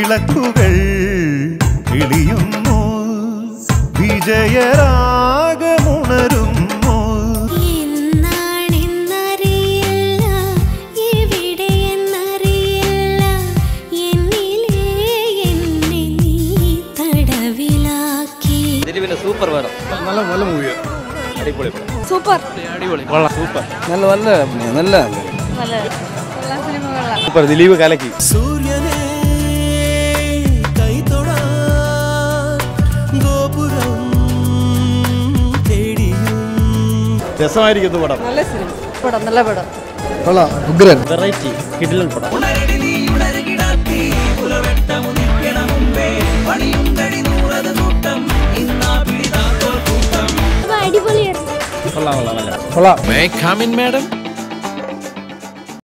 വിളക്കുകൾ തെളിയുന്നു വിജയരാഗമുണരുന്നു സൂപ്പർ വേണം നല്ല നല്ല മൂവിയാണ് അടിപൊളി സൂപ്പർ അടിപൊളി കൊള്ളാം സൂപ്പർ നല്ല നല്ല നല്ല നല്ല സിനിമകളാണ് സൂപ്പർ ദിലീപ് കലക്കി സൂര്യനെ കൈതൊടാൻ ഗോപുരം തേടിയും രസമായിരിക്കുന്നു പടം നല്ല സിനിമ പടം നല്ല പടം കൊള്ളാം ഉഗ്രൻ വെറൈറ്റി കിടിലൻ പടം അടിപൊളിയായിരുന്നു കൊള്ളാം കൊള്ളാം നല്ല കൊള്ളാം May I come in, madam?